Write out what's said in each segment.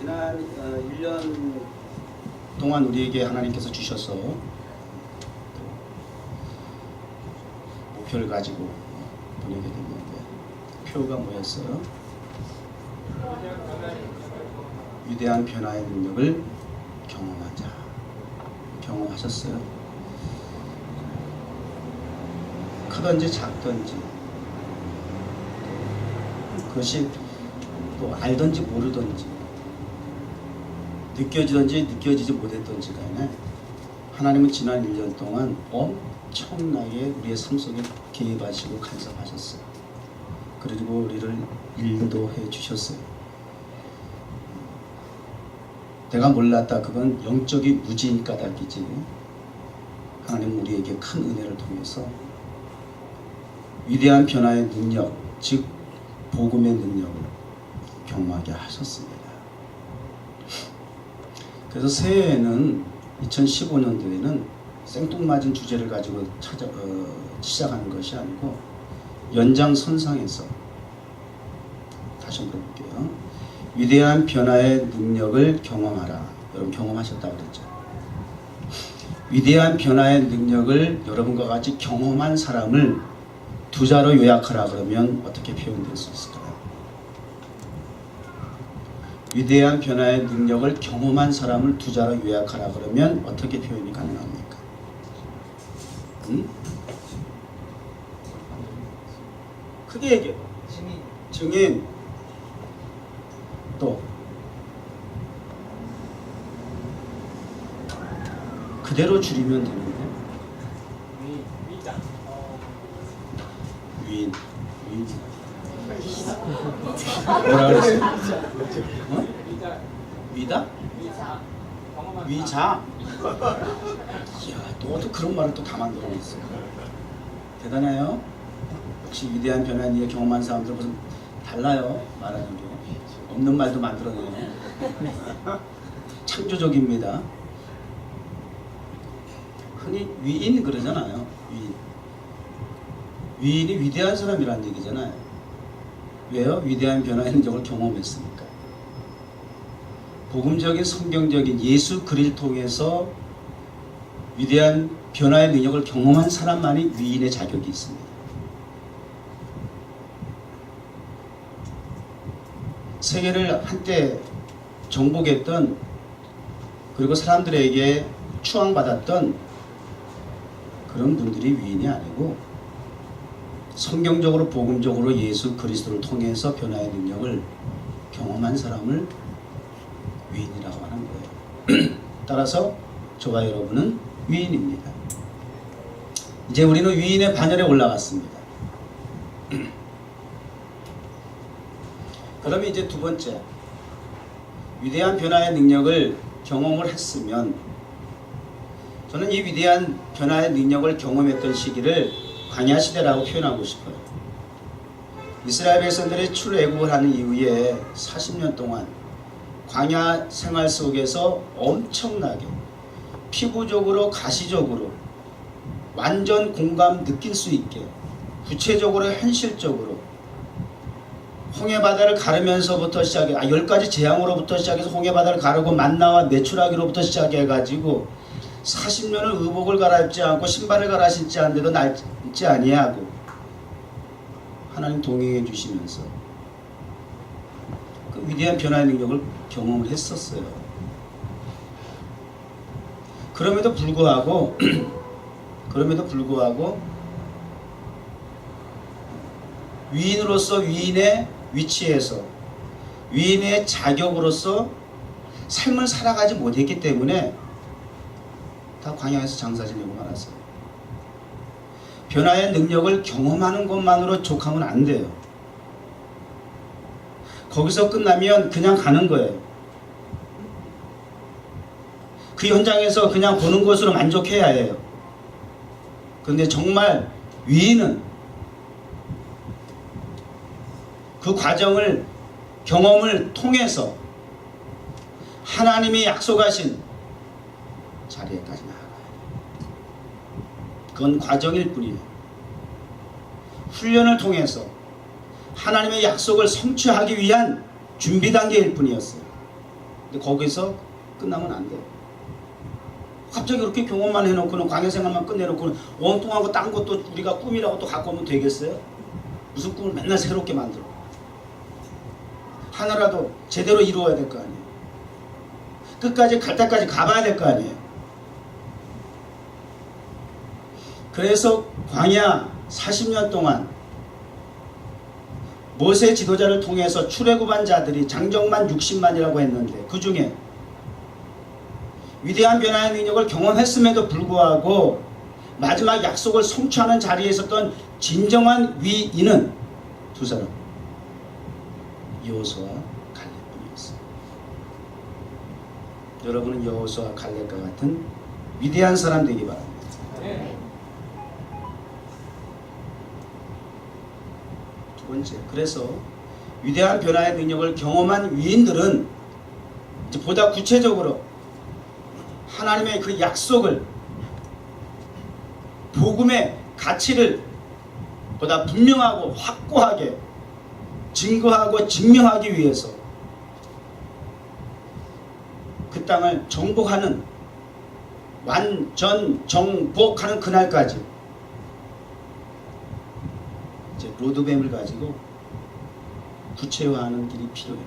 지난 1년 동안 우리에게 하나님께서 주셔서 목표를 가지고 보내게 됐는데 표가 뭐였어요? 위대한 변화의 능력을 경험하자. 경험하셨어요? 크든지 작든지 그것이 또 알든지 모르든지 느껴지든지 느껴지지 못했든지 간에 하나님은 지난 1년 동안 엄청나게 우리의 삶 속에 개입하시고 간섭하셨어요. 그리고 우리를 인도해 주셨어요. 내가 몰랐다, 그건 영적인 무지인 까닭이지, 하나님은 우리에게 큰 은혜를 통해서 위대한 변화의 능력, 즉 복음의 능력을 경험하게 하셨습니다. 그래서 새해에는 2015년도에는 생뚱맞은 주제를 가지고 시작하는 것이 아니고 연장선상에서 다시 한번 볼게요. 위대한 변화의 능력을 경험하라. 여러분 경험하셨다고 그랬죠. 위대한 변화의 능력을 여러분과 같이 경험한 사람을 두 자로 요약하라 그러면 어떻게 표현될 수 있을까요? 위대한 변화의 능력을 경험한 사람을 두 자로 요약하라 그러면 어떻게 표현이 가능합니까? 크게 얘기해. 증인. 또 그대로 줄이면 되는데 위인. 뭐라 그랬어요? 위다? 위자. 이야, 너도 그런 말을 또 다 만들어냈어. 대단해요. 역시 위대한 변화의 능력을 경험한 사람들 무슨 달라요. 말하는 게 없는 말도 만들어내요. 창조적입니다. 흔히 위인 그러잖아요. 위인이 위대한 사람이라는 얘기잖아요. 왜요? 위대한 변화의 능력을 경험했으니까. 복음적인 성경적인 예수 그리스도를 통해서 위대한 변화의 능력을 경험한 사람만이 위인의 자격이 있습니다. 세계를 한때 정복했던, 그리고 사람들에게 추앙받았던 그런 분들이 위인이 아니고 성경적으로 복음적으로 예수 그리스도를 통해서 변화의 능력을 경험한 사람을 위인이라고 하는 거예요. 따라서 저와 여러분은 위인입니다. 이제 우리는 위인의 반열에 올라갔습니다. 그러면 이제 두 번째, 위대한 변화의 능력을 경험을 했으면, 저는 이 위대한 변화의 능력을 경험했던 시기를 광야 시대라고 표현하고 싶어요. 이스라엘 백성들이 출애굽을 하는 이후에 40년 동안 광야 생활 속에서 엄청나게 피부적으로 가시적으로 완전 공감 느낄 수 있게 구체적으로 현실적으로 홍해바다를 가르면서부터 시작해 10가지 재앙으로부터 시작해서 홍해바다를 가르고 만나와 매출하기로부터 시작해가지고 40년을 의복을 갈아입지 않고 신발을 갈아 신지 않는데도 낡지 아니하고 하나님 동행해 주시면서 그 위대한 변화의 능력을 경험을 했었어요. 그럼에도 불구하고 위인으로서 위인의 위치에서 위인의 자격으로서 삶을 살아가지 못했기 때문에 다 광야에서 장사 지내고 말았어요. 변화의 능력을 경험하는 것만으로 족하면 안 돼요. 거기서 끝나면 그냥 가는 거예요. 그 현장에서 그냥 보는 것으로 만족해야 해요. 그런데 정말 위인은 그 과정을, 경험을 통해서 하나님이 약속하신 자리에까지 나아가요. 그건 과정일 뿐이에요. 훈련을 통해서 하나님의 약속을 성취하기 위한 준비 단계일 뿐이었어요. 근데 거기서 끝나면 안 돼요. 갑자기 그렇게 경험만 해놓고는 광야 생활만 끝내놓고는 엉뚱하고 딴 것도 우리가 꿈이라고 또 갖고 오면 되겠어요? 무슨 꿈을 맨날 새롭게 만들어. 하나라도 제대로 이루어야 될 거 아니에요. 끝까지 갈 때까지 가봐야 될 거 아니에요. 그래서 광야 40년 동안 모세 지도자를 통해서 출애굽한 자들이 장정만 60만이라고 했는데 그 중에 위대한 변화의 능력을 경험했음에도 불구하고 마지막 약속을 성취하는 자리에 있었던 진정한 위인은 두 사람, 여호수아와 갈렙뿐이었어요. 여러분은 여호수아와 갈렙과 같은 위대한 사람 되기 바랍니다. 두 번째, 그래서 위대한 변화의 능력을 경험한 위인들은 이제 보다 구체적으로 하나님의 그 약속을, 복음의 가치를 보다 분명하고 확고하게 증거하고 증명하기 위해서 그 땅을 정복하는, 완전 정복하는 그날까지 이제 로드맵을 가지고 구체화하는 길이 필요해요.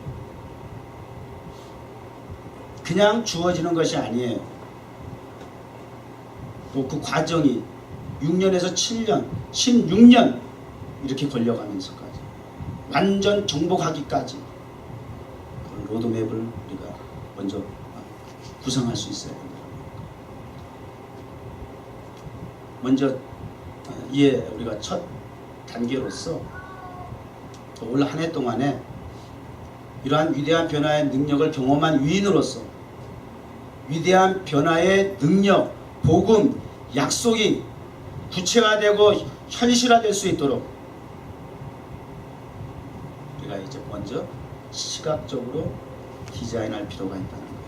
그냥 주어지는 것이 아니에요. 또 그 과정이 6년에서 7년, 16년 이렇게 걸려가면서까지 완전 정복하기까지 그 로드맵을 우리가 먼저 구성할 수 있어야 됩니다. 먼저 우리가 첫 단계로서 올 한 해 동안에 이러한 위대한 변화의 능력을 경험한 위인으로서 위대한 변화의 능력, 복음, 약속이 구체화되고 현실화될 수 있도록 우리가 이제 먼저 시각적으로 디자인할 필요가 있다는 거예요.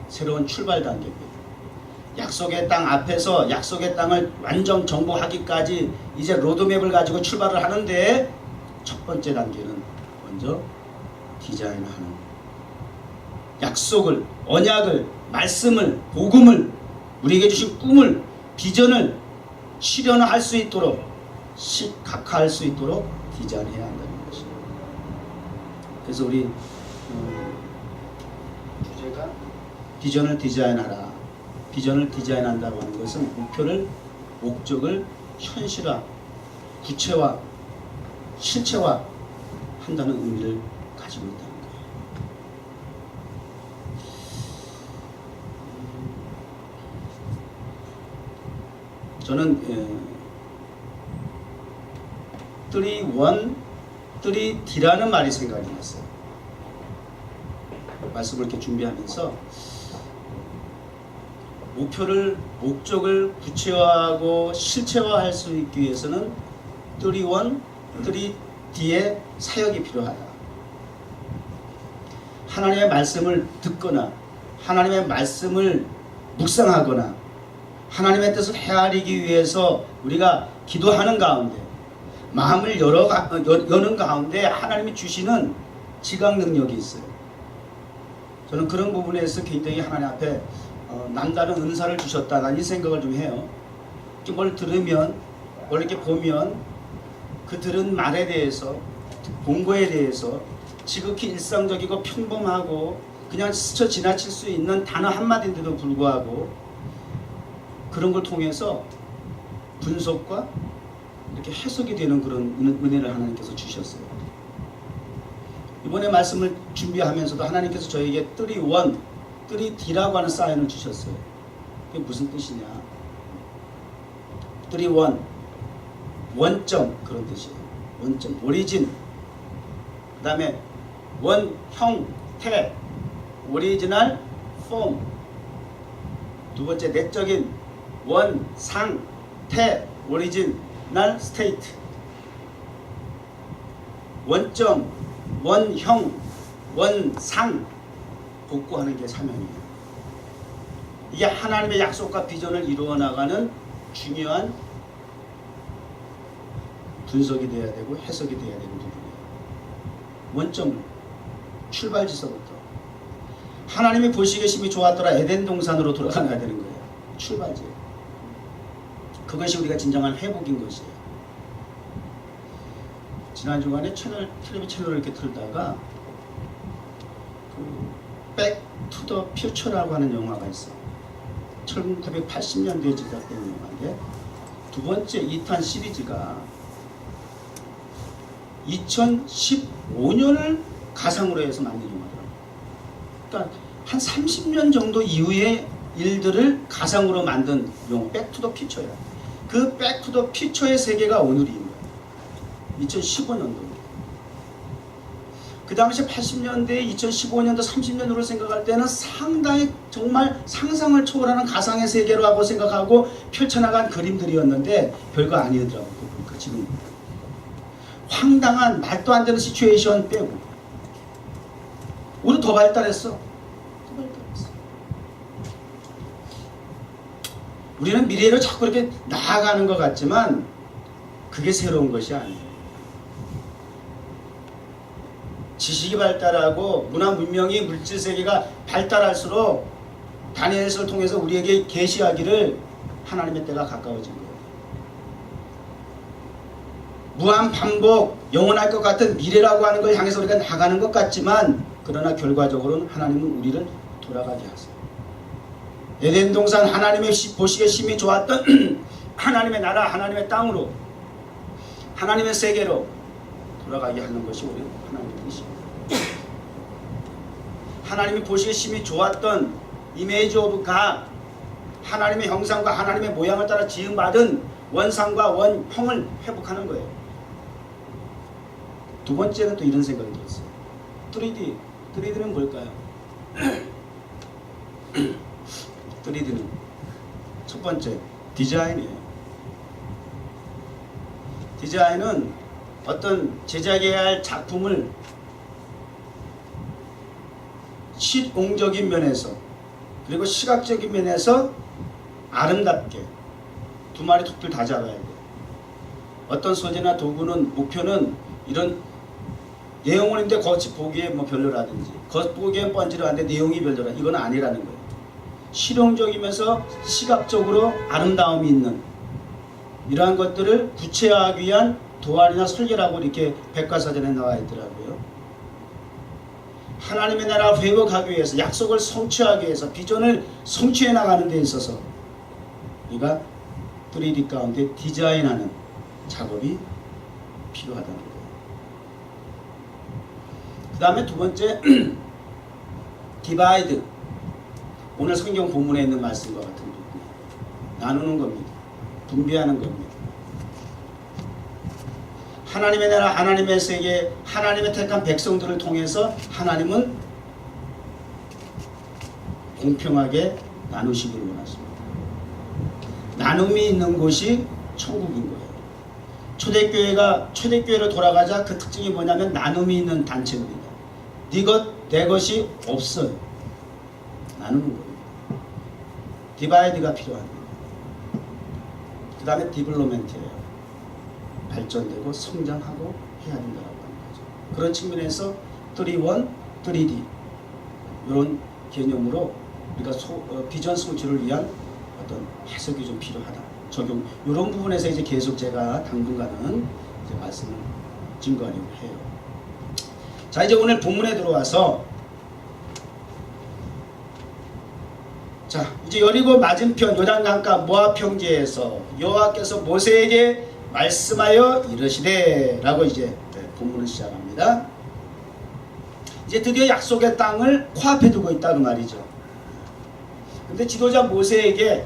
새로운 출발 단계고요. 약속의 땅 앞에서 약속의 땅을 완전 정복하기까지 이제 로드맵을 가지고 출발을 하는데 첫 번째 단계는 먼저 디자인하는, 약속을, 언약을, 말씀을, 복음을, 우리에게 주신 꿈을, 비전을 실현할 수 있도록, 각화할 수 있도록 디자인해야 한다는 것입니다. 그래서 우리 주제가 비전을 디자인하라. 비전을 디자인한다고 하는 것은 목표를, 목적을 현실화, 구체화, 실체화 한다는 의미를 가지고 있다는 거예요. 저는 3-1, 3D라는 말이 생각이 났어요. 말씀을 이렇게 준비하면서 목표를, 목적을 구체화하고 실체화할 수 있기 위해서는 3-1, 3D의 사역이 필요하다. 하나님의 말씀을 듣거나 하나님의 말씀을 묵상하거나 하나님의 뜻을 헤아리기 위해서 우리가 기도하는 가운데, 마음을 여는 가운데 하나님이 주시는 지각 능력이 있어요. 저는 그런 부분에서 굉장히 하나님 앞에 남다른 은사를 주셨다, 난 이 생각을 좀 해요. 이렇게 뭘 들으면, 뭘 이렇게 보면 그 들은 말에 대해서, 본 거에 대해서 지극히 일상적이고 평범하고 그냥 스쳐 지나칠 수 있는 단어 한마디인데도 불구하고 그런 걸 통해서 분석과 이렇게 해석이 되는 그런 은혜를 하나님께서 주셨어요. 이번에 말씀을 준비하면서도 하나님께서 저에게 3-1, 3D라고 하는 사인을 주셨어요. 그게 무슨 뜻이냐? 3-1, 원점, 그런 뜻이에요. 원점, 오리진. 그 다음에 원형태, 오리지널 폼. 두 번째, 내적인 원상태, 오리지널 스테이트. 원점, 원형, 원상 복구하는 게 사명이에요. 이게 하나님의 약속과 비전을 이루어 나가는 중요한 분석이 돼야 되고 해석이 돼야 되는 부분이에요. 원점을, 출발지서부터. 하나님이 보시기에 심히 좋았더라. 에덴 동산으로 돌아가야 되는 거예요. 출발지. 그것이 우리가 진정한 회복인 것이에요. 지난 주간에 텔레비 채널을 이렇게 틀다가 백 투 더 퓨처라고 하는 영화가 있어. 1980년대에 제작된 영화인데 두 번째 2탄 시리즈가 2015년을 가상으로 해서 만든 영화더라고요. 그러니까 한 30년 정도 이후의 일들을 가상으로 만든 영화 백투더 퓨처야. 그 백투더 퓨처의 세계가 오늘인 거예요. 2015년도. 그 당시 80년대, 2015년도, 30년으로 생각할 때는 상당히 정말 상상을 초월하는 가상의 세계로 하고 생각하고 펼쳐나간 그림들이었는데 별거 아니더라고요. 그러니까 지금 황당한 말도 안 되는 시츄에이션 빼고 우리 더 발달했어. 우리는 미래로 자꾸 이렇게 나아가는 것 같지만 그게 새로운 것이 아니에요. 지식이 발달하고 문화 문명이 물질 세계가 발달할수록 다니엘서를 통해서 우리에게 계시하기를 하나님의 때가 가까워진 거예요. 무한 반복, 영원할 것 같은 미래라고 하는 걸 향해서 우리가 나가는 것 같지만 그러나 결과적으로는 하나님은 우리를 돌아가게 하세요. 에덴 동산 하나님의 보시기에 심히 좋았던 하나님의 나라, 하나님의 땅으로, 하나님의 세계로 돌아가게 하는 것이 우리 하나님의 뜻입니다. 하나님이 보시기에 심히 좋았던 이미지 오브 갓, 하나님의 형상과 하나님의 모양을 따라 지음받은 원상과 원형을 회복하는 거예요. 두 번째는 또 이런 생각이 들었어요. 3D는 뭘까요? 3D는 첫 번째 디자인이에요. 디자인은 어떤 제작해야 할 작품을 실용적인 면에서 그리고 시각적인 면에서 아름답게 두 마리 톱들 다 잡아야 돼요. 어떤 소재나 도구는 목표는 이런 내용은 있는데 겉이 보기에 뭐 별로라든지 겉 보기엔 번지르한데 내용이 별로라, 이건 아니라는 거예요. 실용적이면서 시각적으로 아름다움이 있는 이러한 것들을 구체화하기 위한 도안이나 설계라고 이렇게 백과사전에 나와 있더라고요. 하나님의 나라를 회복하기 위해서, 약속을 성취하기 위해서, 비전을 성취해 나가는 데 있어서 우리가 3D 가운데 디자인하는 작업이 필요하다는 거예요. 그 다음에 두 번째 디바이드, 오늘 성경 본문에 있는 말씀과 같은 부분, 나누는 겁니다. 분배하는 겁니다. 하나님의 나라, 하나님의 세계, 하나님의 택한 백성들을 통해서 하나님은 공평하게 나누시기를 원하십니다. 나눔이 있는 곳이 천국인 거예요. 초대교회로 돌아가자 그 특징이 뭐냐면 나눔이 있는 단체입니다. 네 것, 내 것이 없어요. 나누는 겁니다. 디바이드가 필요합니다. 그 다음에 디벨롭먼트예요. 발전되고 성장하고 해야 된다고 하는 거죠. 그런 측면에서 3.1, 3D 이런 개념으로 우리가 비전 성취를 위한 어떤 해석이 좀 필요하다. 적용, 이런 부분에서 이제 계속 제가 당분간은 이제 말씀을 증거하려고 해요. 자, 이제 오늘 본문에 들어와서, 자, 이제 여리고 맞은편 요단강가 모압 평지에서 여호와께서 모세에게 말씀하여 이르시되 라고 이제 본문을 시작합니다. 이제 드디어 약속의 땅을 코앞에 두고 있다 그 말이죠. 근데 지도자 모세에게,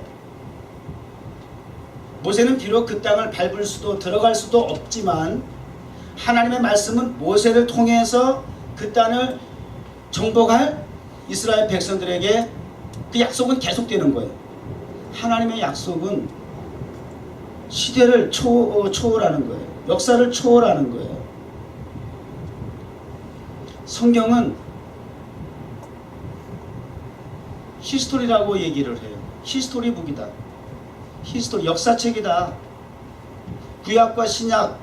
모세는 비록 그 땅을 밟을 수도 들어갈 수도 없지만 하나님의 말씀은 모세를 통해서 그 땅을 정복할 이스라엘 백성들에게 그 약속은 계속되는 거예요. 하나님의 약속은 시대를 초월하는 거예요. 역사를 초월하는 거예요. 성경은 히스토리라고 얘기를 해요. 히스토리 북이다. 히스토리, 역사책이다. 구약과 신약,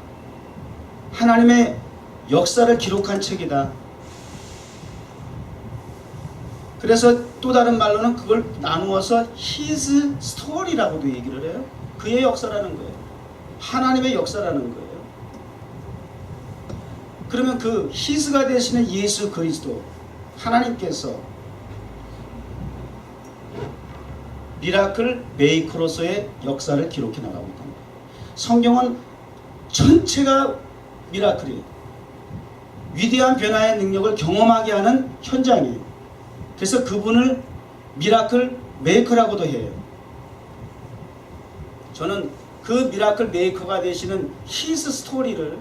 하나님의 역사를 기록한 책이다. 그래서 또 다른 말로는 그걸 나누어서 His story라고도 얘기를 해요. 그의 역사라는 거예요. 하나님의 역사라는 거예요. 그러면 그 His가 되시는 예수 그리스도 하나님께서 미라클 메이커로서의 역사를 기록해 나가고 있다. 성경은 전체가 미라클이에요. 위대한 변화의 능력을 경험하게 하는 현장이에요. 그래서 그분을 미라클 메이커라고도 해요. 저는 그 미라클 메이커가 되시는 히스 스토리를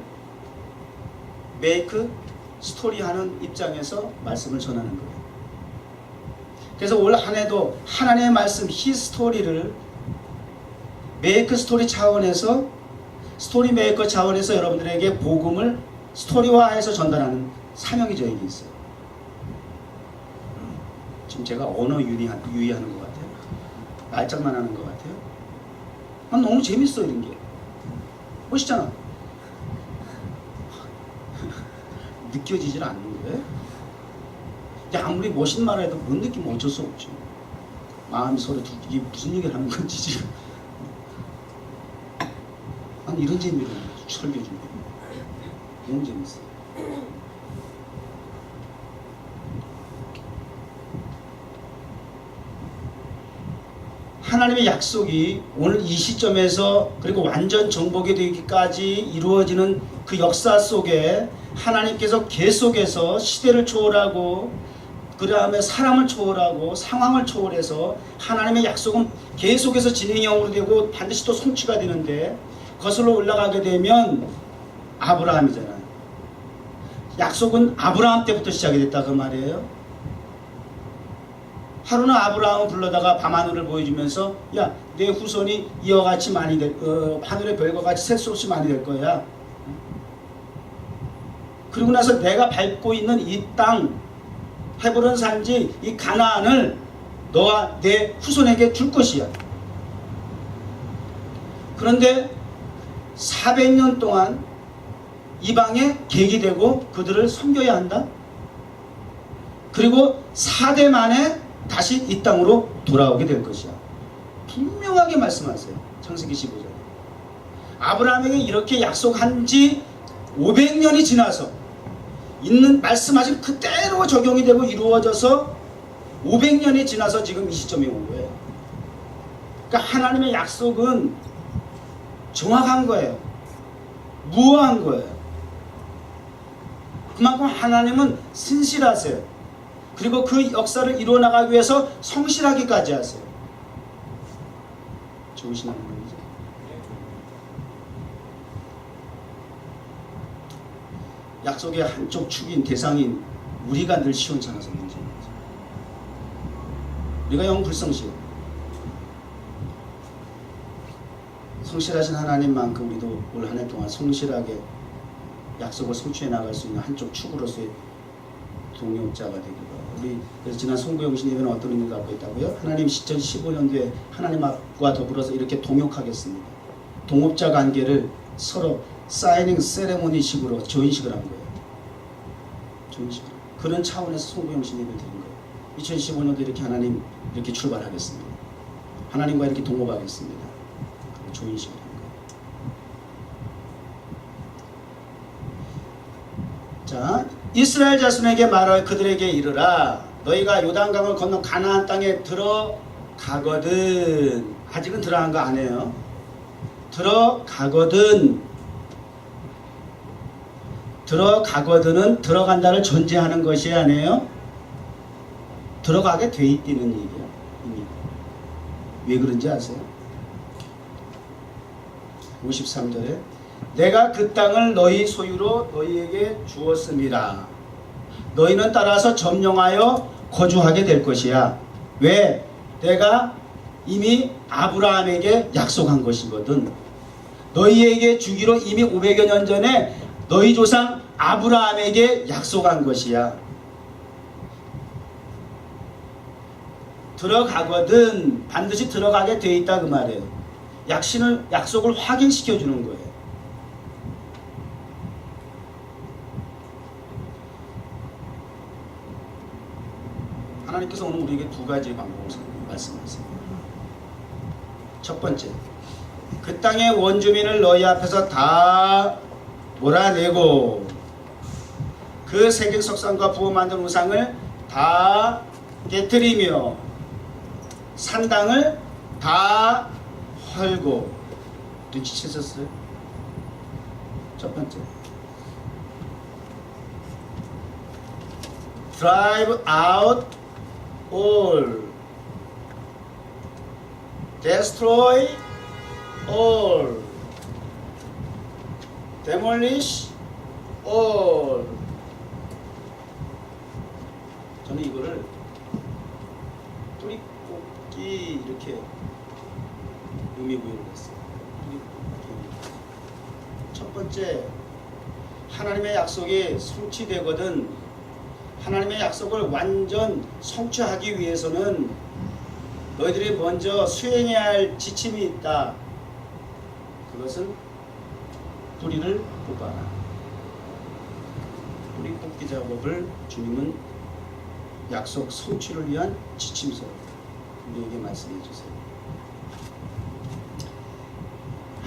메이크 스토리 하는 입장에서 말씀을 전하는 거예요. 그래서 올 한 해도 하나님의 말씀 히스 스토리를 메이크 스토리 차원에서 스토리 메이커 차원에서 여러분들에게 복음을 스토리화해서 전달하는 사명이 저에게 있어요. 지금 제가 언어 유의하는 것 같아요. 말장난 하는 것 같아요. 난 너무 재밌어 이런 게. 멋있잖아. 느껴지질 않는 거예요. 아무리 멋있는 말을 해도 못 느끼면 어쩔 수 없죠. 마음이 서로 이게 무슨 얘기를 하는 건지 지금. 난 이런 재미로 설교 준비. 너무 재밌어. 하나님의 약속이 오늘 이 시점에서 그리고 완전 정복이 되기까지 이루어지는 그 역사 속에 하나님께서 계속해서 시대를 초월하고 그 다음에 사람을 초월하고 상황을 초월해서 하나님의 약속은 계속해서 진행형으로 되고 반드시 또 성취가 되는데 거슬러 올라가게 되면 아브라함이잖아요. 약속은 아브라함 때부터 시작이 됐다 그 말이에요. 하루는 아브라함을 불러다가 밤하늘을 보여주면서 야, 내 후손이 이와 같이 많이 하늘의 별과 같이 셀 수 없이 많이 될 거야. 그리고 나서 내가 밟고 있는 이 땅, 헤브론 산지 이 가나안을 너와 내 후손에게 줄 것이야. 그런데 400년 동안 이방에 객이 되고 그들을 섬겨야 한다. 그리고 4대 만에 다시 이 땅으로 돌아오게 될 것이야. 분명하게 말씀하세요. 창세기 15장. 아브라함에게 이렇게 약속한 지 500년이 지나서 있는 말씀하신 그대로 적용이 되고 이루어져서 500년이 지나서 지금 이 시점에 온 거예요. 그러니까 하나님의 약속은 정확한 거예요. 무어한 거예요. 그만큼 하나님은 신실하세요. 그리고 그 역사를 이루어 나가기 위해서 성실하기까지 하세요. 좋으신 하나님이죠. 약속의 한쪽 축인 대상인 우리가 늘 시원찮아서 문제인 거죠. 우리가 영 불성실. 성실하신 하나님만큼 우리도 올 한 해 동안 성실하게 약속을 성취해 나갈 수 있는 한쪽 축으로서의 동역자가 되기를. 우리 그래서 지난 송구영신 예배는 어떤 의미를 갖고 있다고요? 하나님 2015년도에 하나님과 더불어서 이렇게 동역하겠습니다. 동업자 관계를 서로 사이닝 세레모니식으로 조인식을 한 거예요. 조인식으로. 그런 차원에서 송구영신 예배를 드린 거예요. 2015년도 이렇게 하나님 이렇게 출발하겠습니다. 하나님과 이렇게 동업하겠습니다. 조인식을 한 거예요. 자, 이스라엘 자손에게 말하여 그들에게 이르라. 너희가 요단강을 건너 가나안 땅에 들어가거든. 아직은 들어간 거 아니에요. 들어가거든은 들어간다를 전제하는 것이 아니에요. 들어가게 돼 있다는 얘기야. 이미. 왜 그런지 아세요? 53절에 내가 그 땅을 너희 소유로 너희에게 주었습니다. 너희는 따라서 점령하여 거주하게 될 것이야. 왜? 내가 이미 아브라함에게 약속한 것이거든. 너희에게 주기로 이미 500여 년 전에 너희 조상 아브라함에게 약속한 것이야. 들어가거든 반드시 들어가게 돼 있다 그 말이에요. 약속을 확인시켜 주는 거예요. 하나님께서 오늘 우리에게 두 가지 방법을 말씀하세요. 첫 번째, 그 땅의 원주민을 너희 앞에서 다 몰아내고 그 새긴 석상과 부어 만든 우상을 다 깨뜨리며 산당을 다 헐고. 눈치채셨어요? 첫 번째, drive out all, destroy all, demolish all. 저는 이거를 뿌리 뽑기 이렇게 의미 부여를 했어요. 뿌리 뽑기. 첫 번째, 하나님의 약속이 성취되거든 하나님의 약속을 완전 성취하기 위해서는 너희들이 먼저 수행해야 할 지침이 있다. 그것은 뿌리를 뽑아라. 뿌리 뽑기 작업을 주님은 약속 성취를 위한 지침서 우리에게 말씀해 주세요.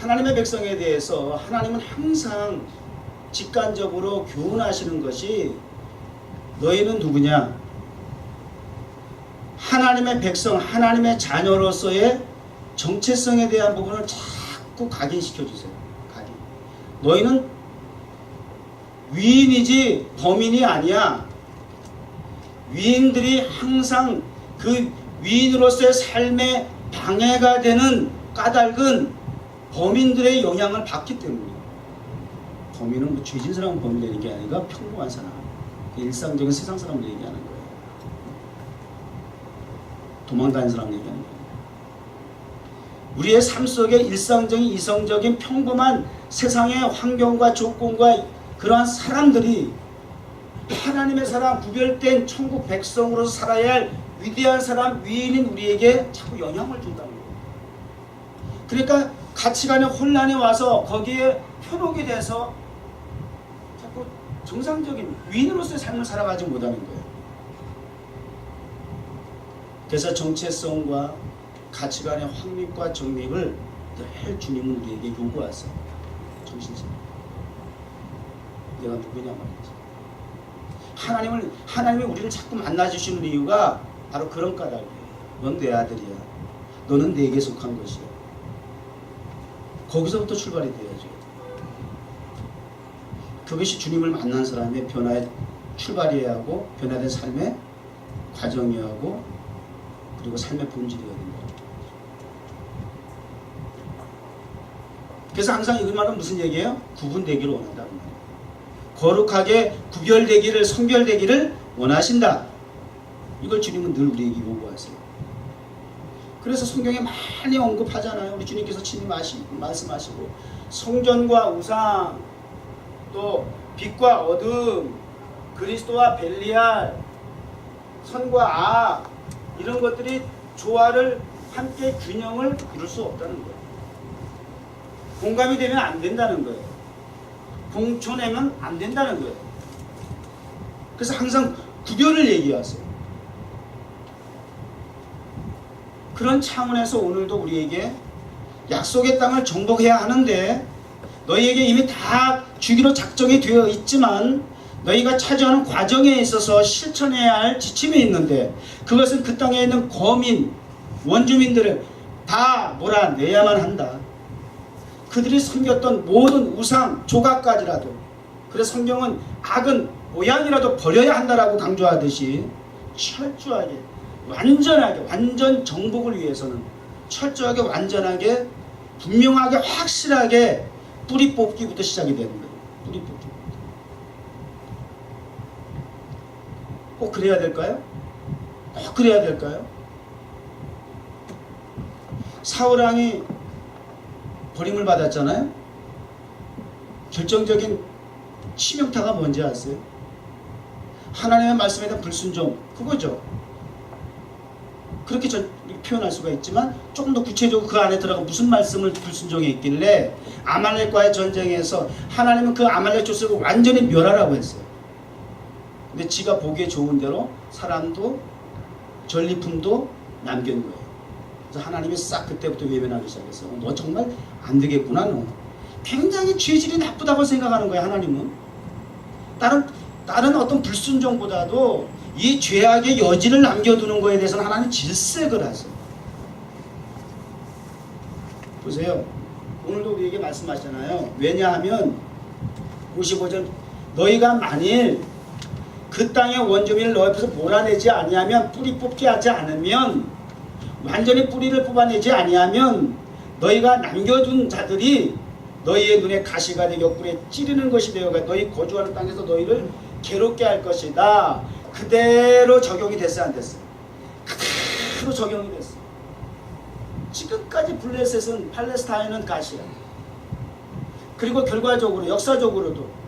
하나님의 백성에 대해서 하나님은 항상 직관적으로 교훈하시는 것이 너희는 누구냐? 하나님의 백성, 하나님의 자녀로서의 정체성에 대한 부분을 자꾸 각인시켜 주세요. 각인. 너희는 위인이지 범인이 아니야. 위인들이 항상 그 위인으로서의 삶에 방해가 되는 까닭은 범인들의 영향을 받기 때문이에요. 범인은 뭐 죄진 사람은 범인이 게 아니라 평범한 사람, 일상적인 세상 사람을 얘기하는 거예요. 도망다니는 사람 얘기하는 거예요. 우리의 삶 속에 일상적인 이성적인 평범한 세상의 환경과 조건과 그러한 사람들이 하나님의 사람, 구별된 천국 백성으로서 살아야 할 위대한 사람, 위인인 우리에게 자꾸 영향을 준다는 거예요. 그러니까 가치관의 혼란이 와서 거기에 현혹이 돼서 자꾸 정상적인 위인으로서의 삶을 살아가지 못하는 거예요. 그래서 정체성과 가치관의 확립과 정립을 늘 주님은 우리에게 요구하세요. 정신적. 내가 누구냐 말이지. 하나님이 우리를 자꾸 만나주시는 이유가 바로 그런 까닭이에요. 넌 내 아들이야. 너는 내게 속한 것이야. 거기서부터 출발이 돼야죠. 그것이 주님을 만난 사람의 변화의 출발이어야 하고 변화된 삶의 과정이어야 하고 그리고 삶의 본질이어야 된다. 그래서 항상 이 말은 무슨 얘기예요? 구분되기를 원한다는 말이에요. 거룩하게 구별되기를, 성별되기를 원하신다. 이걸 주님은 늘 우리에게 요구하세요. 그래서 성경에 많이 언급하잖아요. 우리 주님께서 친히 말씀하시고 성전과 우상, 또 빛과 어둠, 그리스도와 벨리알, 선과 악, 이런 것들이 조화를 함께 균형을 이룰 수 없다는 거예요. 공감이 되면 안 된다는 거예요. 공존하면 안 된다는 거예요. 그래서 항상 구별을 얘기하세요. 그런 차원에서 오늘도 우리에게 약속의 땅을 정복해야 하는데 너희에게 이미 다 주기로 작정이 되어 있지만 너희가 차지하는 과정에 있어서 실천해야 할 지침이 있는데 그것은 그 땅에 있는 거민, 원주민들을 다 몰아내야만 한다. 그들이 섬겼던 모든 우상, 조각까지라도. 그래서 성경은 악은 모양이라도 버려야 한다라고 강조하듯이 철저하게, 완전하게, 완전 정복을 위해서는 철저하게, 완전하게, 분명하게, 확실하게 뿌리 뽑기부터 시작이 되는 거예요. 뿌리 뽑기. 꼭 그래야 될까요? 꼭 그래야 될까요? 사울왕이 버림을 받았잖아요. 결정적인 치명타가 뭔지 아세요? 하나님의 말씀에 대한 불순종, 그거죠. 그렇게 표현할 수가 있지만 조금 더 구체적으로 그 안에 들어가 무슨 말씀을 불순종해 있길래 아말렉과의 전쟁에서 하나님은 그 아말렉 족속을 완전히 멸하라고 했어요. 근데 지가 보기에 좋은 대로 사람도 전리품도 남긴 거예요. 그래서 하나님이 싹 그때부터 외면하기 시작했어요. 너 정말 안 되겠구나. 너 굉장히 죄질이 나쁘다고 생각하는 거예요. 하나님은 다른 어떤 불순종보다도 이 죄악의 여지를 남겨두는 거에 대해서는 하나님 질색을 하세요. 보세요. 오늘도 우리에게 말씀하시잖아요. 왜냐하면 55절 너희가 만일 그 땅의 원주민을 너희 앞에서 몰아내지 아니하면 뿌리 뽑게 하지 않으면 완전히 뿌리를 뽑아내지 아니하면 너희가 남겨둔 자들이 너희의 눈에 가시가 되게 옆구리에 찌르는 것이 되어가 너희 거주하는 땅에서 너희를 괴롭게 할 것이다. 그대로 적용이 됐어요, 안 됐어요? 그대로 적용이 됐어요. 지금까지 블레셋은 팔레스타인은 가시야. 그리고 결과적으로 역사적으로도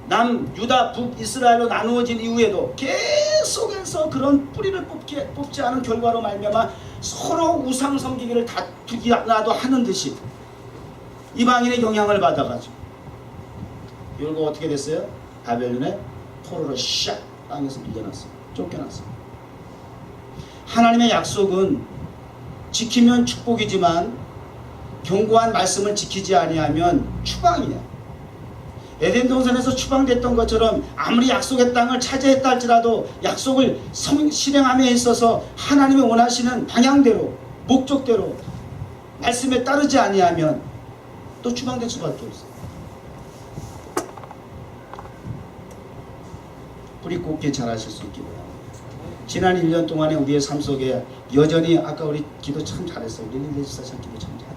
남 유다 북 이스라엘로 나누어진 이후에도 계속해서 그런 뿌리를 뽑지 않은 결과로 말미암아 서로 우상 섬기기를 다투기 나도 하는 듯이 이방인의 영향을 받아가지고 결국 어떻게 됐어요? 바벨론에 포로로 샥 땅에서 밀려났어요. 쫓겨났어요. 하나님의 약속은 지키면 축복이지만 경고한 말씀을 지키지 아니하면 추방이야. 에덴 동산에서 추방됐던 것처럼 아무리 약속의 땅을 차지했다 할지라도 약속을 실행함에 있어서 하나님이 원하시는 방향대로 목적대로 말씀에 따르지 아니하면 또 추방될 수밖에 없어요. 뿌리 곱게 자라실 수 있기 바랍니다. 지난 1년 동안에 우리의 삶 속에 여전히 아까 우리 기도 참 잘했어요. 우리 릴리지사장 기도 참 잘해요.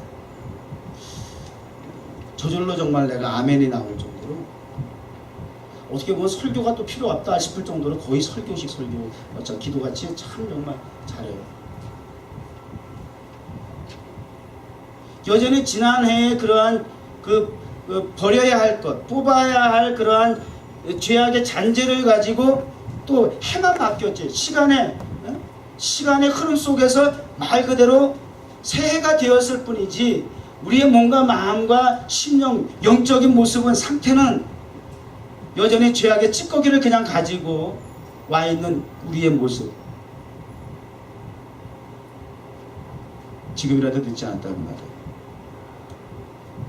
저절로 정말 내가 아멘이 나올 정도로 어떻게 보면 설교가 또 필요 없다 싶을 정도로 거의 설교식 설교 기도같이 참 정말 잘해요. 여전히 지난해에 그러한 버려야 할 것, 뽑아야 할 그러한 죄악의 잔재를 가지고 또 해만 맡겼지. 시간의 흐름 속에서 말 그대로 새해가 되었을 뿐이지 우리의 몸과 마음과 심령, 영적인 모습은 상태는 여전히 죄악의 찌꺼기를 그냥 가지고 와 있는 우리의 모습. 지금이라도 늦지 않았다는 말이에요.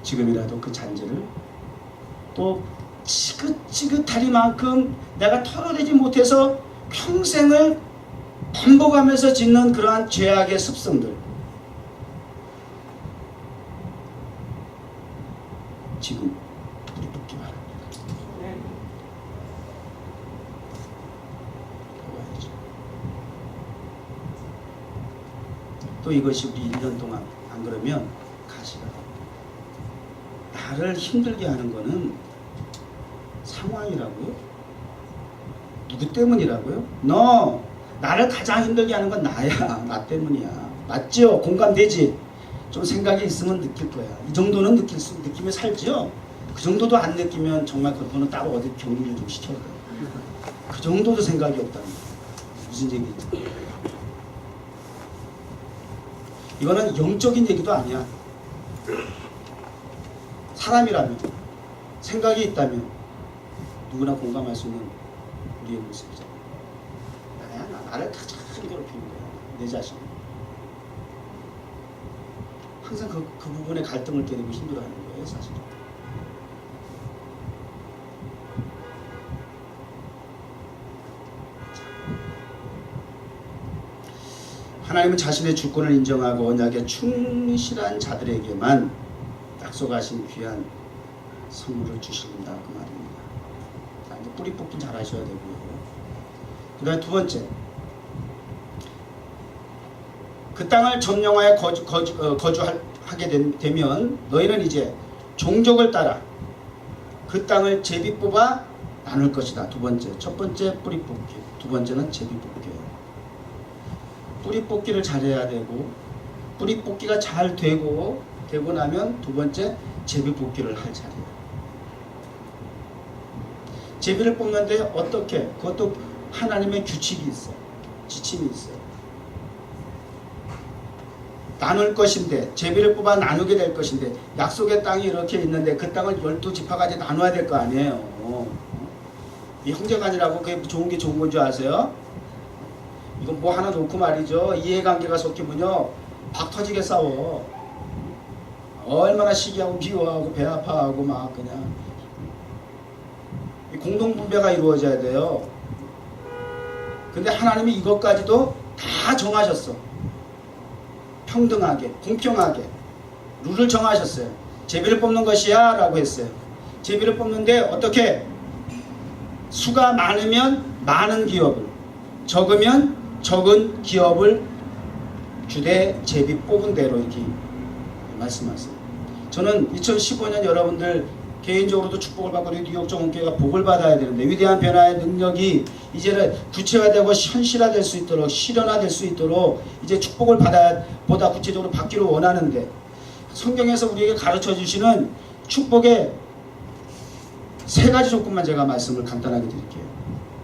지금이라도 그 잔재를 또 지긋지긋하리만큼 내가 털어내지 못해서 평생을 반복하면서 짓는 그러한 죄악의 습성들 지금 뿌리 뽑기 바랍니다. 또 이것이 우리 1년 동안 안 그러면 가시가 나를 힘들게 하는 거는 상황이라고요? 누구 때문이라고요? 너 나를 가장 힘들게 하는 건 나야. 나 때문이야. 맞죠? 공감되지? 좀 생각이 있으면 느낄 거야. 이 정도는 느끼며 살죠? 그 정도도 안 느끼면 정말 그분은 따로 어디 격리를 좀 시켜야 돼요. 그 정도도 생각이 없다는 거예요. 무슨 얘기지? 이거는 영적인 얘기도 아니야. 사람이라면, 생각이 있다면 누구나 공감할 수 있는 우리의 모습이잖아. 나를 가장 괴롭히는 거야. 내 자신. 항상 그 부분에 갈등을 깨내고 힘들어하는 거예요, 사실. 하나님은 자신의 주권을 인정하고 언약에 충실한 자들에게만 약속하신 귀한 선물을 주신다 그 말입니다. 자, 이제 뿌리 뽑기 잘 하셔야 되고요. 그 다음에 두 번째, 그 땅을 점령하여 거주하게 되면 너희는 이제 종족을 따라 그 땅을 제비 뽑아 나눌 것이다. 두 번째, 첫 번째 뿌리 뽑기, 두 번째는 제비 뽑기예요. 뿌리 뽑기를 잘해야 되고 뿌리 뽑기가 잘 되고 나면 두 번째 제비 뽑기를 할 차례예요. 제비를 뽑는데 어떻게? 그것도 하나님의 규칙이 있어요. 지침이 있어요. 나눌 것인데 제비를 뽑아 나누게 될 것인데 약속의 땅이 이렇게 있는데 그 땅을 12지파까지 나눠야 될 거 아니에요. 이 형제간이라고 그게 좋은 게 좋은 건 줄 아세요? 이건 뭐 하나 놓고 말이죠. 이해관계가 섞이면요 박 터지게 싸워. 얼마나 시기하고 미워하고 배 아파하고 막 그냥 공동분배가 이루어져야 돼요. 근데 하나님이 이것까지도 다 정하셨어. 평등하게, 공평하게 룰을 정하셨어요. 제비를 뽑는 것이야 라고 했어요. 제비를 뽑는데 어떻게? 수가 많으면 많은 기업을, 적으면 적은 기업을 주되 제비 뽑은 대로 이렇게 말씀하세요. 저는 2015년 여러분들 개인적으로도 축복을 받고 뉴욕 정원교회가 복을 받아야 되는데 위대한 변화의 능력이 이제는 구체화되고 현실화될 수 있도록 실현화될 수 있도록 이제 축복을 받아 보다 구체적으로 받기를 원하는데 성경에서 우리에게 가르쳐 주시는 축복의 세 가지 조건만 제가 말씀을 간단하게 드릴게요.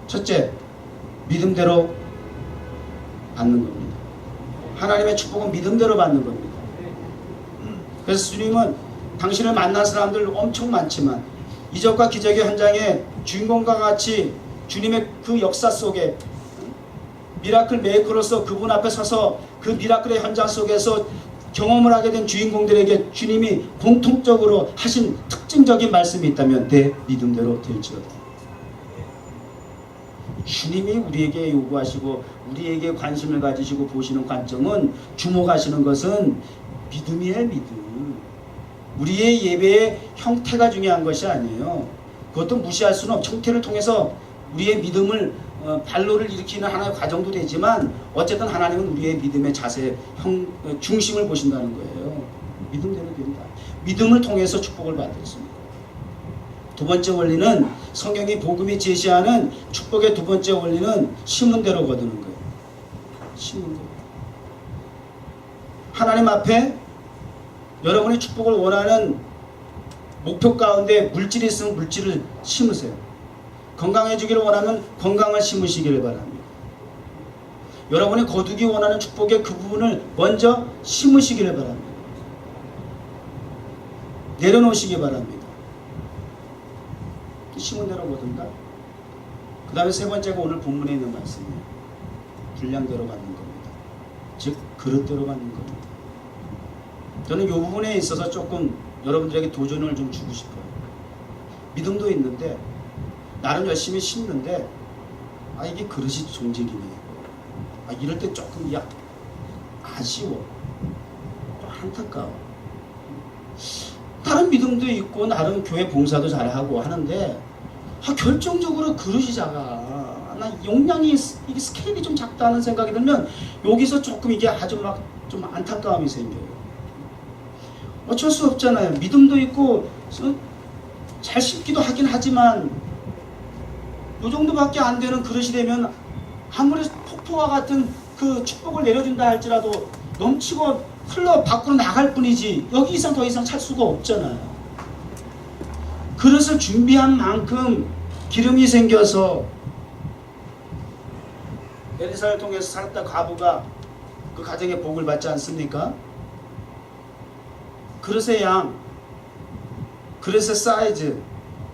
첫째, 믿음대로 받는 겁니다. 하나님의 축복은 믿음대로 받는 겁니다. 그래서 주님은 당신을 만난 사람들 엄청 많지만 이적과 기적의 현장에 주인공과 같이 주님의 그 역사 속에 미라클 메이커로서 그분 앞에 서서 그 미라클의 현장 속에서 경험을 하게 된 주인공들에게 주님이 공통적으로 하신 특징적인 말씀이 있다면 내 믿음대로 될지어다. 주님이 우리에게 요구하시고 우리에게 관심을 가지시고 보시는 관점은 주목하시는 것은 믿음이에요. 믿음. 우리의 예배의 형태가 중요한 것이 아니에요. 그것도 무시할 수는 없죠. 형태를 통해서 우리의 믿음을 발로를 일으키는 하나의 과정도 되지만 어쨌든 하나님은 우리의 믿음의 자세, 중심을 보신다는 거예요. 믿음대로 된다. 믿음을 통해서 축복을 받았습니다. 두 번째 원리는 성경이 복음이 제시하는 축복의 두 번째 원리는 심은 대로 거두는 거예요. 심은 대로. 하나님 앞에 여러분이 축복을 원하는 목표 가운데 물질이 있으면 물질을 심으세요. 건강해지기를 원하면 건강을 심으시기를 바랍니다. 여러분이 거두기 원하는 축복의 그 부분을 먼저 심으시기를 바랍니다. 내려놓으시기 바랍니다. 심은 대로 거둔다. 그 다음에 세 번째가 오늘 본문에 있는 말씀이에요. 분량대로 받는 겁니다. 즉 그릇대로 받는 겁니다. 저는 이 부분에 있어서 조금 여러분들에게 도전을 좀 주고 싶어요. 믿음도 있는데 나름 열심히 심는데 이게 그릇이 존재기네. 이럴 때 조금 아쉬워. 좀 안타까워. 다른 믿음도 있고 나름 교회 봉사도 잘하고 하는데 결정적으로 그릇이 작아. 나 용량이 이게 스케일이 좀 작다는 생각이 들면 여기서 조금 이게 아주 막 좀 안타까움이 생겨요. 어쩔 수 없잖아요. 믿음도 있고 잘 심기도 하긴 하지만 이 정도밖에 안 되는 그릇이 되면 아무리 폭포와 같은 그 축복을 내려준다 할지라도 넘치고 흘러 밖으로 나갈 뿐이지 여기 이상 더 이상 찰 수가 없잖아요. 그릇을 준비한 만큼 기름이 생겨서 에리사를 통해서 살았다 과부가 그 가정의 복을 받지 않습니까? 그릇의 양, 그릇의 사이즈,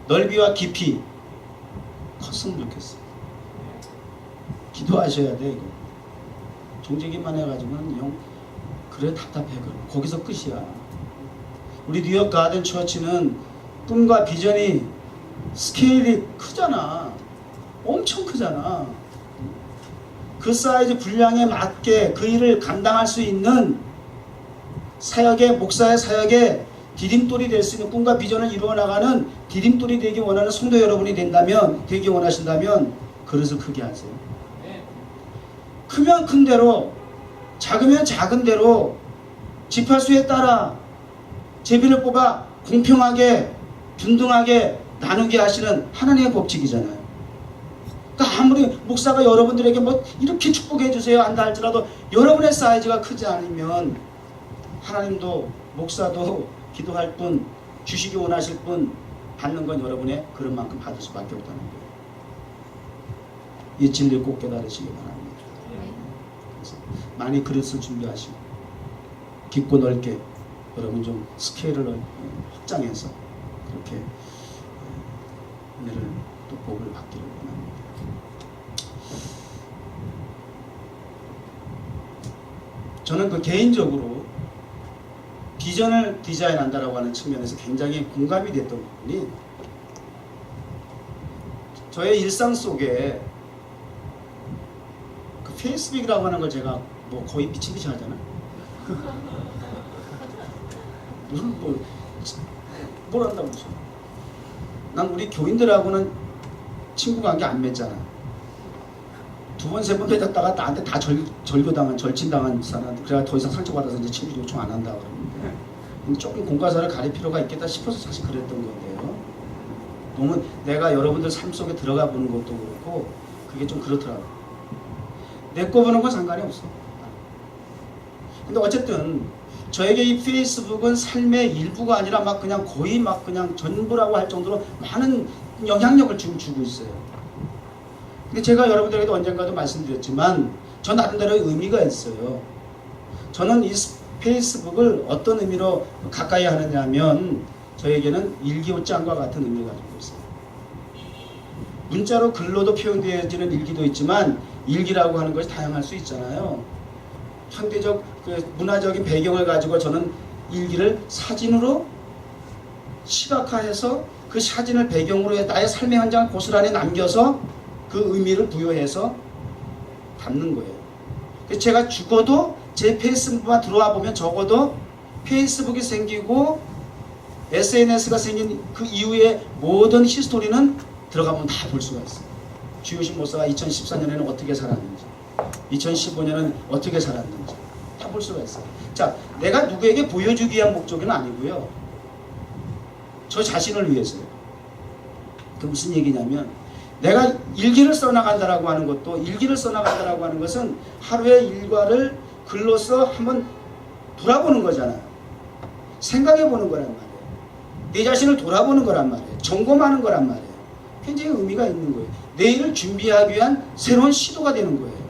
넓이와 깊이 컸으면 좋겠어요. 기도하셔야 돼. 이거 종지기만 해가지고는 그래 답답해. 거기서 끝이야. 우리 뉴욕 가든 처치는 꿈과 비전이 스케일이 크잖아. 엄청 크잖아. 그 사이즈 분량에 맞게 그 일을 감당할 수 있는 사역의 목사의 사역에 디딤돌이 될 수 있는 꿈과 비전을 이루어 나가는 디딤돌이 되기 원하는 성도 여러분이 된다면, 되기 원하신다면 그릇을 크게 하세요. 크면 큰 대로, 작으면 작은 대로 지파수에 따라 제비를 뽑아 공평하게 균등하게 나누게 하시는 하나님의 법칙이잖아요. 그러니까 아무리 목사가 여러분들에게 뭐 이렇게 축복해 주세요 한다 할지라도 여러분의 사이즈가 크지 않으면 하나님도 목사도 기도할 뿐, 주시기 원하실 뿐, 받는 건 여러분의 그릇만큼 받을 수밖에 없다는 거예요. 이 진리를 꼭 깨달으시기 바랍니다. 그래서 많이 그릇을 준비하시고 깊고 넓게 여러분 좀 스케일을 확장해서 그렇게 은혜를 또 복을 받기를 원합니다. 저는 그 개인적으로 비전을 디자인한다라고 하는 측면에서 굉장히 공감이 됐던 부분이, 저의 일상 속에 그 페이스북이라고 하는 걸 제가 뭐 거의 미친 듯이 하잖아. 무슨 뭘 한다고 무슨. 난 우리 교인들하고는 친구 관계 안 맺잖아. 두 번, 세 번 맺었다가 나한테 다 절교당한, 절친당한 사람한테, 그래야 더 이상 상처받아서 이제 친구 요청 안 한다 그러는데, 조금 공과사를 가릴 필요가 있겠다 싶어서 사실 그랬던 건데요. 너무 내가 여러분들 삶 속에 들어가 보는 것도 그렇고, 그게 좀 그렇더라고. 내 거 보는 건 상관이 없어. 근데 어쨌든 저에게 이 페이스북은 삶의 일부가 아니라 막 그냥 거의 막 그냥 전부라고 할 정도로 많은 영향력을 지금 주고 있어요. 근데 제가 여러분들에게도 언젠가도 말씀드렸지만, 저 나름대로의 의미가 있어요. 저는 이 페이스북을 어떤 의미로 가까이 하느냐면, 저에게는 일기요장과 같은 의미를 가지고 있어요. 문자로 글로도 표현되어지는 일기도 있지만, 일기라고 하는 것이 다양할 수 있잖아요. 현대적 문화적인 배경을 가지고 저는 일기를 사진으로 시각화해서 그 사진을 배경으로 해 나의 삶의 현장을 고스란히 남겨서 그 의미를 부여해서 담는 거예요. 그래서 제가 죽어도 제 페이스북만 들어와 보면 적어도 페이스북이 생기고 SNS가 생긴 그 이후의 모든 히스토리는 들어가보면 다 볼 수가 있어요. 주효신 목사가 2014년에는 어떻게 살았는지, 2015년은 어떻게 살았는지 다 볼 수가 있어요. 자, 내가 누구에게 보여주기 위한 목적은 아니고요. 저 자신을 위해서요. 그 무슨 얘기냐면, 내가 일기를 써나간다라고 하는 것도, 일기를 써나간다라고 하는 것은 하루의 일과를 글로써 한번 돌아보는 거잖아요. 생각해 보는 거란 말이에요. 내 자신을 돌아보는 거란 말이에요. 점검하는 거란 말이에요. 굉장히 의미가 있는 거예요. 내일을 준비하기 위한 새로운 시도가 되는 거예요.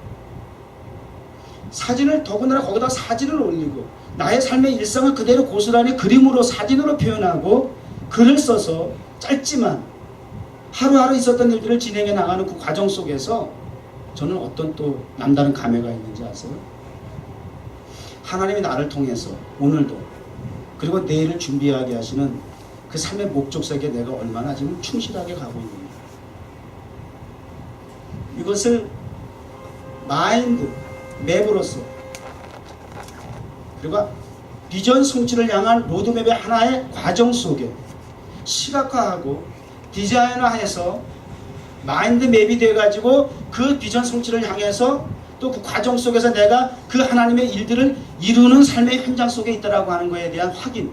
사진을, 더군다나 거기다 사진을 올리고 나의 삶의 일상을 그대로 고스란히 그림으로, 사진으로 표현하고 글을 써서 짧지만 하루하루 있었던 일들을 진행해 나가는 그 과정 속에서 저는 어떤 또 남다른 감회가 있는지 아세요? 하나님이 나를 통해서 오늘도, 그리고 내일을 준비하게 하시는 그 삶의 목적색에 내가 얼마나 지금 충실하게 가고 있는가. 이것을 마인드 맵으로서, 그리고 비전 성취를 향한 로드맵의 하나의 과정 속에 시각화하고 디자인화해서 마인드 맵이 돼가지고 그 비전 성취를 향해서 또 그 과정 속에서 내가 그 하나님의 일들을 이루는 삶의 현장 속에 있다라고 하는 것에 대한 확인,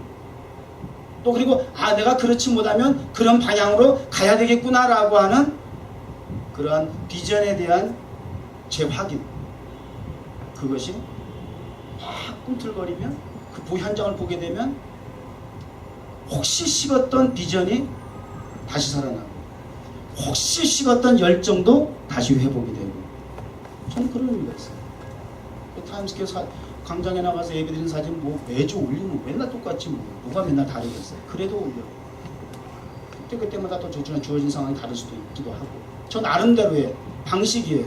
또 그리고 내가 그렇지 못하면 그런 방향으로 가야 되겠구나라고 하는 그러한 비전에 대한 재확인, 그것이 막 꿈틀거리면 그 현장을 보게 되면 혹시 식었던 비전이 다시 살아나고, 혹시 식었던 열정도 다시 회복이 되고, 저는 그런 의미가 있어요. 그 타임스퀘어 광장에 나가서 예배드리는 사진 뭐 매주 올리면 맨날 똑같지 뭐가 맨날 다르겠어요. 그래도 올려. 그때마다 또 주어진 상황이 다를 수도 있기도 하고, 저 나름대로의 방식이에요.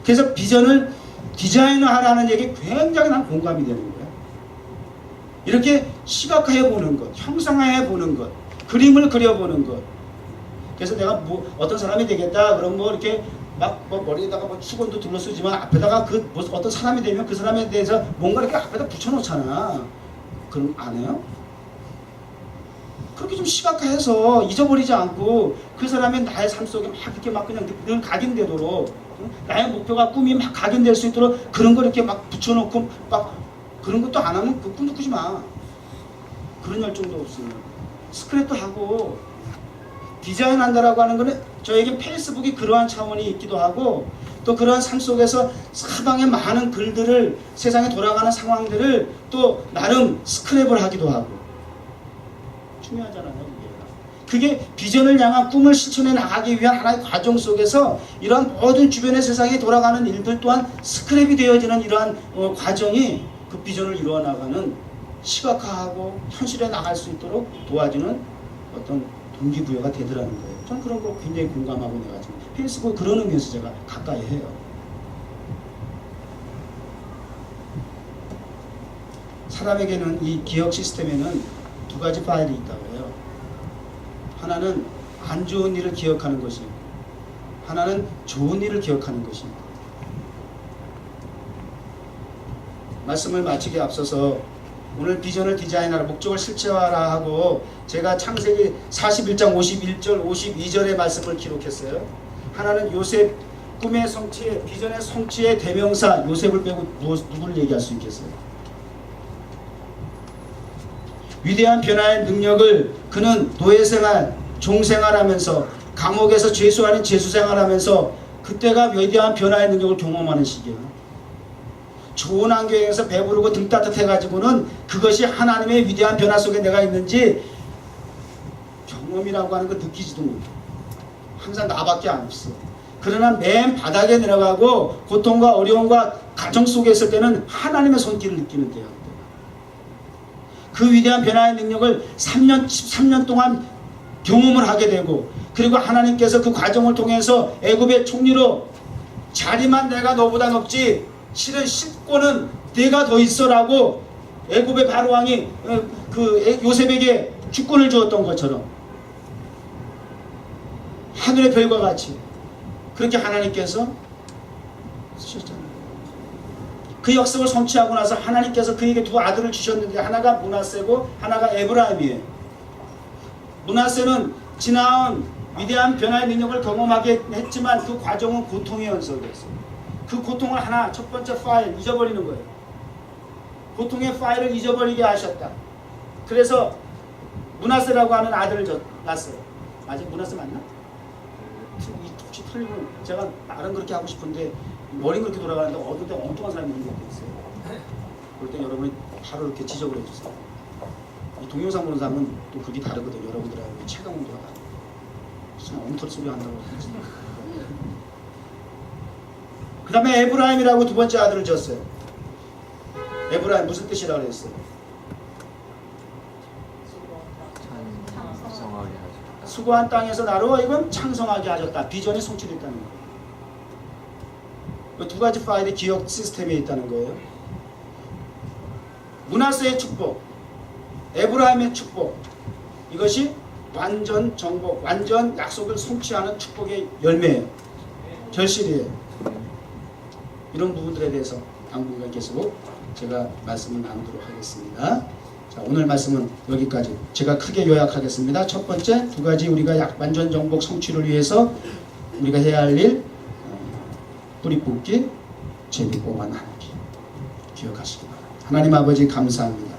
그래서 비전을 디자인화하라는 얘기 굉장히 난 공감이 되는 거예요. 이렇게 시각화해 보는 것, 형상화해 보는 것, 그림을 그려보는 것. 그래서 내가 뭐 어떤 사람이 되겠다 그럼 뭐 이렇게 막 뭐 머리에다가 뭐 수건도 둘러쓰지만 앞에다가 그 뭐 어떤 사람이 되면 그 사람에 대해서 뭔가 이렇게 앞에다 붙여놓잖아. 그럼 안 해요? 그렇게 좀 시각화해서 잊어버리지 않고 그 사람의 나의 삶 속에 막 이렇게 막 그냥 늘 각인되도록, 나의 목표가 꿈이 막 각인될 수 있도록 그런 거 이렇게 막 붙여놓고 막 그런 것도 안 하면 그 꿈도 꾸지 마. 그런 열정도 없으면 스크랩도 하고. 디자인한다라고 하는 것은 저에게 페이스북이 그러한 차원이 있기도 하고, 또 그러한 삶 속에서 사방에 많은 글들을, 세상에 돌아가는 상황들을 또 나름 스크랩을 하기도 하고 중요하잖아요. 그게 비전을 향한 꿈을 실천해 나가기 위한 하나의 과정 속에서 이러한 모든 주변의 세상에 돌아가는 일들 또한 스크랩이 되어지는 이러한 과정이 그 비전을 이루어 나가는, 시각화하고 현실에 나갈 수 있도록 도와주는 어떤 동기부여가 되더라는 거예요. 저는 그런 거 굉장히 공감하고 내가 지금 페이스북 그런 의미에서 제가 가까이 해요. 사람에게는 이 기억 시스템에는 두 가지 파일이 있다고 해요. 하나는 안 좋은 일을 기억하는 것이고 하나는 좋은 일을 기억하는 것입니다. 말씀을 마치기에 앞서서 오늘 비전을 디자인하라, 목적을 실체화하라 하고 제가 창세기 41장 51절 52절의 말씀을 기록했어요. 하나는 요셉 꿈의 성취의 비전의 성취의 대명사 요셉을 빼고 누구를 얘기할 수 있겠어요? 위대한 변화의 능력을 그는 노예생활, 종생활하면서 감옥에서 죄수하는 죄수생활하면서 그때가 위대한 변화의 능력을 경험하는 시기예요. 좋은 환경에서 배부르고 등 따뜻해가지고는 그것이 하나님의 위대한 변화 속에 내가 있는지 경험이라고 하는 거 느끼지도 못해. 항상 나밖에 안 없어. 그러나 맨 바닥에 내려가고 고통과 어려움과 가정 속에 있을 때는 하나님의 손길을 느끼는 때예요. 그 위대한 변화의 능력을 13년 동안 경험을 하게 되고 그리고 하나님께서 그 과정을 통해서 애굽의 총리로 자리만 내가 너보다 높지 실은 씹고는 내가 더 있어라고 애굽의 바로왕이 그 요셉에게 주권을 주었던 것처럼 하늘의 별과 같이 그렇게 하나님께서 쓰셨잖아요. 그 역습을 성취하고 나서 하나님께서 그에게 두 아들을 주셨는데 하나가 므낫세고 하나가 에브라임이에요. 므낫세는 지나온 위대한 변화의 능력을 경험하게 했지만 그 과정은 고통의 연속이었어요. 그 고통을 하나 첫 번째 파일 잊어버리는 거예요. 고통의 파일을 잊어버리게 하셨다. 그래서 므낫세라고 하는 아들을 낳았어요. 맞아? 므낫세 맞나? 혹시 틀리면 제가 말은 그렇게 하고 싶은데 머리는 그렇게 돌아가는데 어느 때 엉뚱한 사람이 있는 것도 있어요. 그럴 때 여러분이 바로 이렇게 지적을 해주세요. 이 동영상 보는 사람은 또 그게 다르거든요. 여러분들하고 체감 온도가 다르고 무슨 엉터리 소리 한다고 그러지. 그 다음에 에브라임이라고 두 번째 아들을 졌어요. 에브라임 무슨 뜻이라고 그랬어요? 수고한 땅에서 나로 이건 창성하게 하셨다. 비전이 성취됐다는 거예요. 두 가지 파일이 기억 시스템에 있다는 거예요. 므낫세의 축복, 에브라임의 축복, 이것이 완전 정복, 완전 약속을 성취하는 축복의 열매예요. 결실이에요. 이런 부분들에 대해서 당분간 계속 제가 말씀을 나누도록 하겠습니다. 자, 오늘 말씀은 여기까지. 제가 크게 요약하겠습니다. 첫 번째, 두 가지 우리가 완전 정복 성취를 위해서 우리가 해야 할 일, 뿌리 뽑기, 제비 뽑아 나누기. 기억하시기 바랍니다. 하나님 아버지 감사합니다.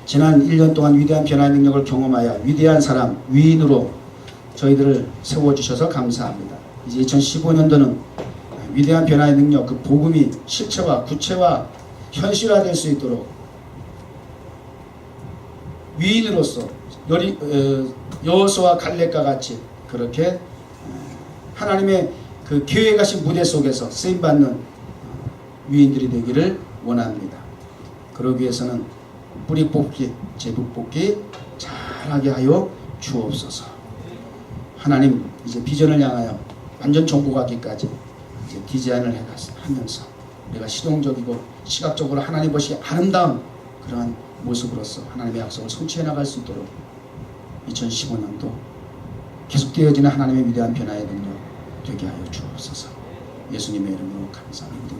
지난 1년 동안 위대한 변화의 능력을 경험하여 위대한 사람, 위인으로 저희들을 세워주셔서 감사합니다. 이제 2015년도는 위대한 변화의 능력, 그 복음이 실체화, 구체화, 현실화될 수 있도록 위인으로서 여호수아와 갈렙과 같이 그렇게 하나님의 그 계획하신 무대 속에서 쓰임받는 위인들이 되기를 원합니다. 그러기 위해서는 뿌리 뽑기, 제부 뽑기 잘하게 하여 주옵소서. 하나님 이제 비전을 향하여 완전 정복하기까지 이제 디자인을 하면서 내가 시동적이고 시각적으로 하나님 것이 아름다운 그러한 모습으로서 하나님의 약속을 성취해 나갈 수 있도록 2015년도 계속되어지는 하나님의 위대한 변화의 능력 되게 하여 주옵소서. 예수님의 이름으로 감사합니다.